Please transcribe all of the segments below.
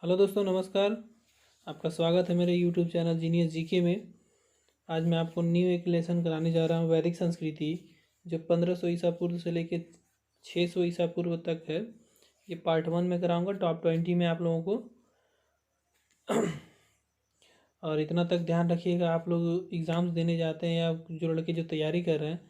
Hello दोस्तों, नमस्कार। आपका स्वागत है मेरे यूट्यूब चैनल जीनियस जीके में। आज मैं आपको न्यू एक लेसन कराने जा रहा हूँ, वैदिक संस्कृति, जो 1500 ईसा पूर्व से लेकर 600 ईसा पूर्व तक है। ये पार्ट 1 में कराऊंगा, टॉप 20 में आप लोगों को। और इतना तक ध्यान रखिएगा, आप लोग एग्ज़ाम्स देने जाते हैं या जो लड़के जो तैयारी कर रहे हैं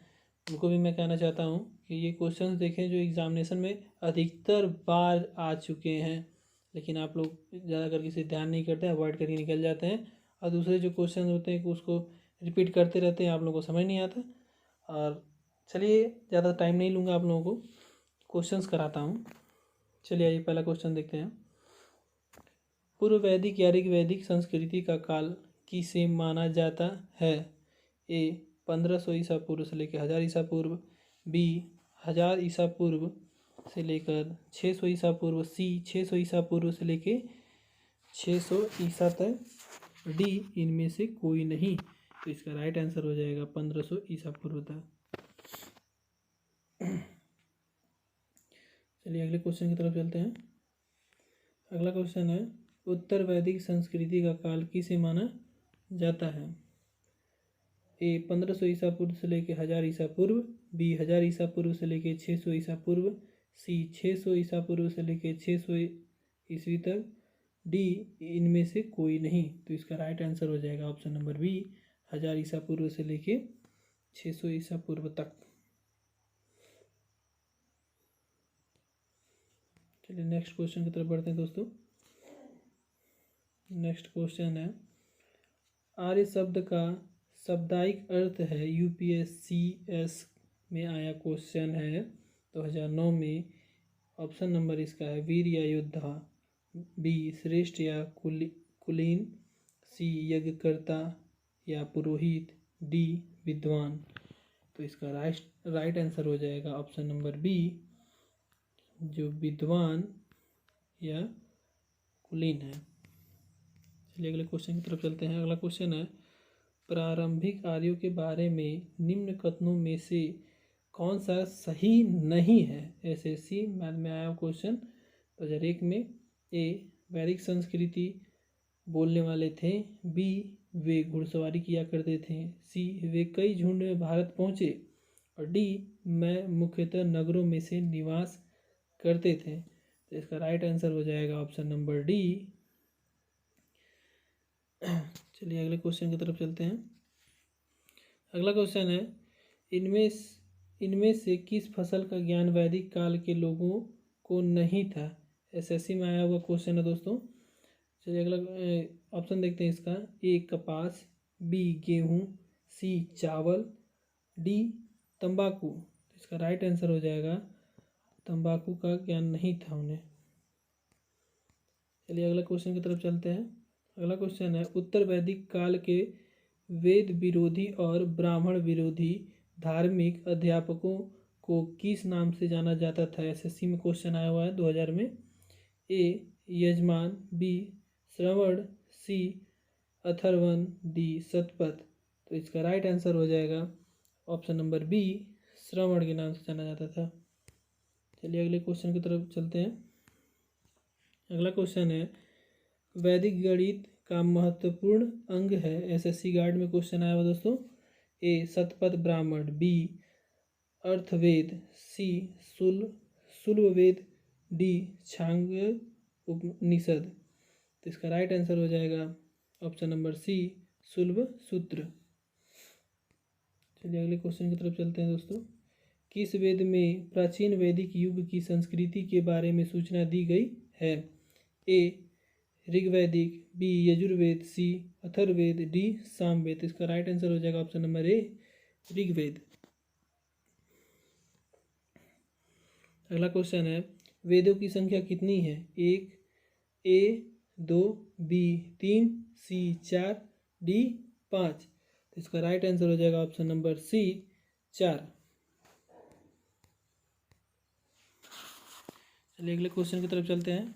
उनको भी मैं कहना चाहता हूँ कि ये क्वेश्चंस देखें जो एग्ज़ामिनेशन में अधिकतर बार आ चुके हैं, लेकिन आप लोग ज़्यादा करके इसे ध्यान नहीं करते, अवॉइड करके निकल जाते हैं। और दूसरे जो क्वेश्चन होते हैं उसको रिपीट करते रहते हैं, आप लोगों को समझ नहीं आता। और चलिए, ज़्यादा टाइम नहीं लूँगा, आप लोगों को क्वेश्चंस कराता हूँ। चलिए आइए, पहला क्वेश्चन देखते हैं। पूर्व वैदिक या ऋग वैदिक संस्कृति का काल किसे माना जाता है? ए 1500 ईसा पूर्व से लेकर 1000 ईसा पूर्व, बी 1000 ईसा पूर्व से लेकर 600 ईसा पूर्व, सी 600 ईसा पूर्व से लेकर 600 ईसा तक, डी इनमें से कोई नहीं। तो इसका राइट आंसर हो जाएगा 1500 ईसा पूर्व तक। चलिए अगले क्वेश्चन की तरफ चलते हैं। अगला क्वेश्चन है, उत्तर वैदिक संस्कृति का काल किसे माना जाता है? ए 1500 ईसा पूर्व से लेकर 1000 ईसा पूर्व, बी 1000 ईसा पूर्व से लेकर 600 ईसा पूर्व, सी 600 ईसा पूर्व से लेकर 600 ईस्वी तक, डी इनमें से कोई नहीं। तो इसका राइट आंसर हो जाएगा ऑप्शन नंबर बी, 1000 ईसा पूर्व से लेकर 600 ईसा पूर्व तक। चलिए नेक्स्ट क्वेश्चन की तरफ बढ़ते हैं दोस्तों। नेक्स्ट क्वेश्चन है, आर्य शब्द का शाब्दिक अर्थ है, यूपीएससीएस में आया क्वेश्चन है 2009 में। ऑप्शन नंबर इसका है वीर या योद्धा, बी श्रेष्ठ या कुलीन, सी यज्ञकर्ता या पुरोहित, डी विद्वान। तो इसका राइट आंसर हो जाएगा ऑप्शन नंबर बी, जो विद्वान या कुलीन है। चलिए अगले क्वेश्चन की तरफ चलते हैं। अगला क्वेश्चन है, प्रारंभिक आर्यों के बारे में निम्न कथनों में से कौन सा सही नहीं है? एसएससी मैथ में आया क्वेश्चन 2001 में। ए वैदिक संस्कृति बोलने वाले थे, बी वे घुड़सवारी किया करते थे, सी वे कई झुंड में भारत पहुँचे, और डी मैं मुख्यतः नगरों में से निवास करते थे। तो इसका राइट आंसर हो जाएगा ऑप्शन नंबर डी। चलिए अगले क्वेश्चन की तरफ चलते हैं। अगला क्वेश्चन है, इनमें से किस फसल का ज्ञान वैदिक काल के लोगों को नहीं था? एसएससी में आया हुआ क्वेश्चन है दोस्तों। चलिए अगला ऑप्शन देखते हैं इसका। ए कपास, बी गेहूँ, सी चावल, डी तंबाकू। तो इसका राइट आंसर हो जाएगा तंबाकू का ज्ञान नहीं था उन्हें। चलिए अगला क्वेश्चन की तरफ चलते हैं। अगला क्वेश्चन है, उत्तर वैदिक काल के वेद विरोधी और ब्राह्मण विरोधी धार्मिक अध्यापकों को किस नाम से जाना जाता था? एसएससी में क्वेश्चन आया हुआ है 2000 में। ए यजमान, बी श्रवण, सी अथर्वन, डी सतपथ। तो इसका राइट आंसर हो जाएगा ऑप्शन नंबर बी, श्रवण के नाम से जाना जाता था। चलिए अगले क्वेश्चन की तरफ चलते हैं। अगला क्वेश्चन है, वैदिक गणित का महत्वपूर्ण अंग है। एसएससी गार्ड में क्वेश्चन आया हुआ दोस्तों। ए शतपथ ब्राह्मण, बी अर्थवेद, सी शुल्बवेद, डी छांग उपनिषद। तो इसका राइट आंसर हो जाएगा ऑप्शन नंबर सी, शुल्ब सूत्र। चलिए अगले क्वेश्चन की तरफ चलते हैं दोस्तों। किस वेद में प्राचीन वैदिक युग की संस्कृति के बारे में सूचना दी गई है? ए ऋग्वैदिक, बी यजुर्वेद, सी अथर्ववेद, डी सामवेद। इसका राइट आंसर हो जाएगा ऑप्शन नंबर ए, ऋग्वेद। अगला क्वेश्चन है, वेदों की संख्या कितनी है? एक, ए 2, बी 3, सी 4, डी 5। तो इसका राइट आंसर हो जाएगा ऑप्शन नंबर सी, 4। चलिए अगले क्वेश्चन की तरफ चलते हैं।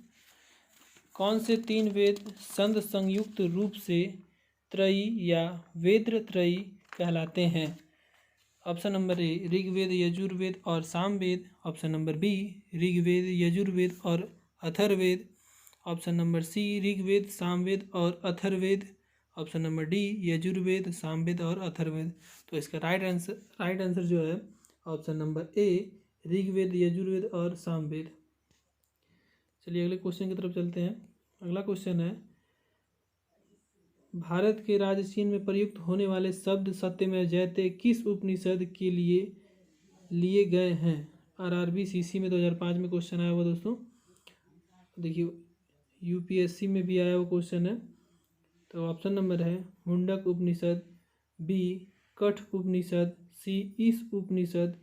कौन से 3 वेद संध संयुक्त रूप से त्रयी या वेद त्रयी कहलाते हैं? Option number A Rigveda, Yajurveda और Samaveda, option number B Rigveda, Yajurveda और Atharvaveda, option number C Rigveda, Samaveda और Atharvaveda, option number D Yajurveda, Samaveda और अथर्ववेद। तो इसका राइट आंसर जो है option number A Rigveda, Yajurveda और सामवेद। चलिए अगले क्वेश्चन की तरफ चलते हैं। अगला क्वेश्चन है, भारत के राज्य चिन्ह में प्रयुक्त होने वाले शब्द सत्यमेव जयते किस उपनिषद के लिए गए हैं? आरआरबी सीसी में 2005 में क्वेश्चन आया हुआ दोस्तों। देखिए यूपीएससी में भी आया हुआ क्वेश्चन है। तो ऑप्शन नंबर है मुंडक उपनिषद, बी कठ उपनिषद, सी ईश उपनिषद,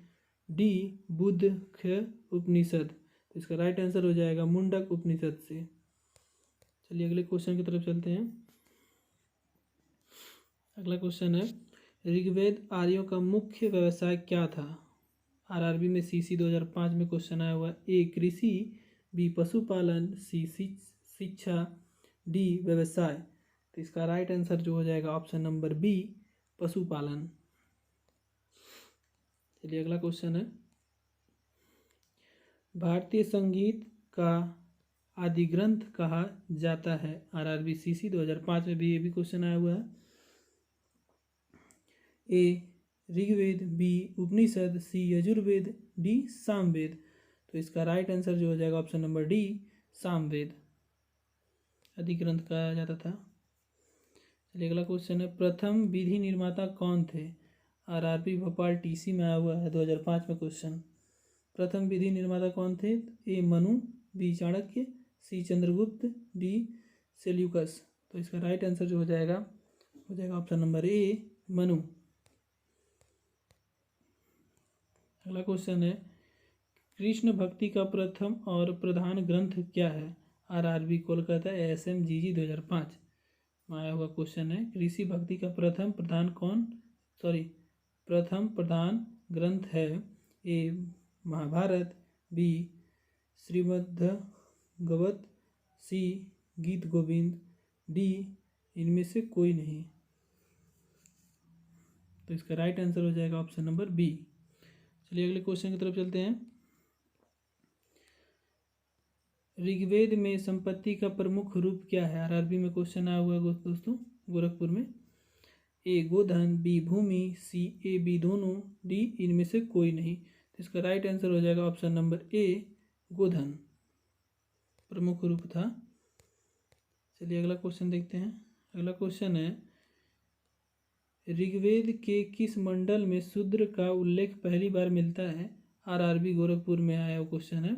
डी बुद्धख्य उपनिषद। तो इसका राइट आंसर हो जाएगा मुंडक उपनिषद से। चलिए अगले क्वेश्चन की तरफ चलते हैं। अगला क्वेश्चन है, ऋग्वेद आर्यों का मुख्य व्यवसाय क्या था? आरआरबी में सीसी 2005 में क्वेश्चन आया हुआ। ए कृषि, बी पशुपालन, सी शिक्षा, डी व्यवसाय। तो इसका राइट आंसर जो हो जाएगा ऑप्शन नंबर बी पशुपालन। चलिए अगला क्वेश्चन है, भारतीय संगीत का आदि ग्रंथ कहा जाता है? आरआरबी सीसी 2005 में भी ये भी क्वेश्चन आया हुआ है। ए ऋग्वेद, बी उपनिषद, सी यजुर्वेद, डी सामवेद। तो इसका राइट आंसर जो हो जाएगा ऑप्शन नंबर डी सामवेद आदि ग्रंथ कहा जाता था। चलिए अगला क्वेश्चन है, प्रथम विधि निर्माता कौन थे? आरआरबी भोपाल टीसी में आया हुआ है 2005 में क्वेश्चन। प्रथम विधि निर्माता कौन थे? ए मनु, बी चाणक्य, सी चंद्रगुप्त, डी सेल्यूकस। तो इसका राइट आंसर जो हो जाएगा ऑप्शन नंबर ए मनु। अगला क्वेश्चन है, कृष्ण भक्ति का प्रथम और प्रधान ग्रंथ क्या है? आरआरबी कोलकाता ASM-GG 2005 में आया हुआ क्वेश्चन है। कृषि भक्ति का प्रथम प्रधान ग्रंथ है। ए महाभारत, बी श्रीमद्भागवत, सी गीत गोविंद, डी इनमें से कोई नहीं। तो इसका राइट आंसर हो जाएगा ऑप्शन नंबर बी। चलिए अगले क्वेश्चन की तरफ चलते हैं। ऋग्वेद में संपत्ति का प्रमुख रूप क्या है? आरआरबी में क्वेश्चन आया हुआ है दोस्तों गोरखपुर में। ए गोधन, बी भूमि, सी ए बी दोनों, डी इनमें से कोई नहीं। तो इसका राइट आंसर हो जाएगा ऑप्शन नंबर ए गोधन प्रमुख रूप था। चलिए अगला क्वेश्चन देखते हैं। अगला क्वेश्चन है, ऋग्वेद के किस मंडल में शूद्र का उल्लेख पहली बार मिलता है? आरआरबी गोरखपुर में आया हुआ क्वेश्चन है।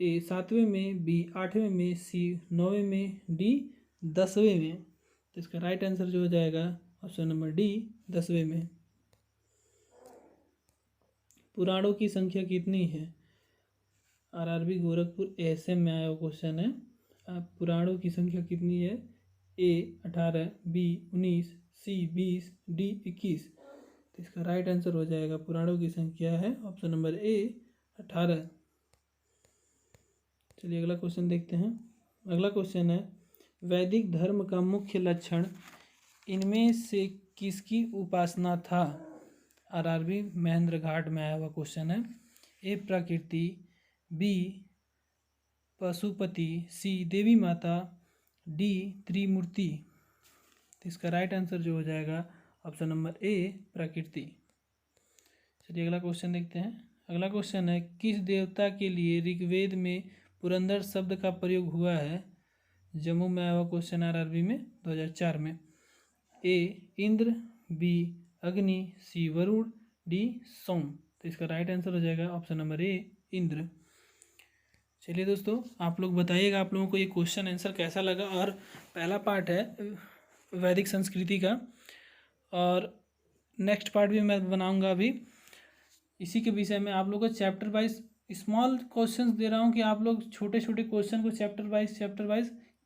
ए 7वें में, बी 8वें में, सी 9वें में, डी 10वें में। तो इसका राइट आंसर जो हो जाएगा ऑप्शन नंबर डी 10वें में। पुराणों की संख्या कितनी है? आरआरबी गोरखपुर ASM में आया हुआ क्वेश्चन है। पुराणों की संख्या कितनी है? ए 18, बी 19, सी 20, डी 21। तो इसका राइट आंसर हो जाएगा पुराणों की संख्या है ऑप्शन नंबर ए 18। चलिए अगला क्वेश्चन देखते हैं। अगला क्वेश्चन है, वैदिक धर्म का मुख्य लक्षण इनमें से किसकी उपासना था? आरआरबी महेंद्र घाट में आया हुआ क्वेश्चन है। ए प्रकृति, बी पशुपति, सी देवी माता, डी त्रिमूर्ति। तो इसका राइट आंसर जो हो जाएगा ऑप्शन नंबर ए प्रकृति। चलिए अगला क्वेश्चन देखते हैं। अगला क्वेश्चन है, किस देवता के लिए ऋग्वेद में पुरंदर शब्द का प्रयोग हुआ है? जम्मू में आया हुआ क्वेश्चन आरआरबी में 2004 में। ए इंद्र, बी अग्नि, सी वरुण, डी सोम। तो इसका राइट आंसर हो जाएगा ऑप्शन नंबर ए इंद्र। चलिए दोस्तों आप लोग बताइएगा आप लोगों को ये क्वेश्चन आंसर कैसा लगा। और पहला पार्ट है वैदिक संस्कृति का, और नेक्स्ट पार्ट भी मैं बनाऊंगा अभी इसी के विषय में। आप लोगों को चैप्टर वाइज स्मॉल क्वेश्चंस दे रहा हूँ कि आप लोग छोटे छोटे क्वेश्चन को चैप्टर वाइज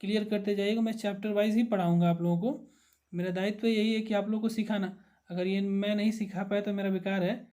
क्लियर करते जाइएगा। मैं चैप्टर वाइज ही पढ़ाऊँगा आप लोगों को। मेरा दायित्व यही है कि आप लोगों को सिखाना। अगर ये मैं नहीं सिखा पाया तो मेरा बेकार है।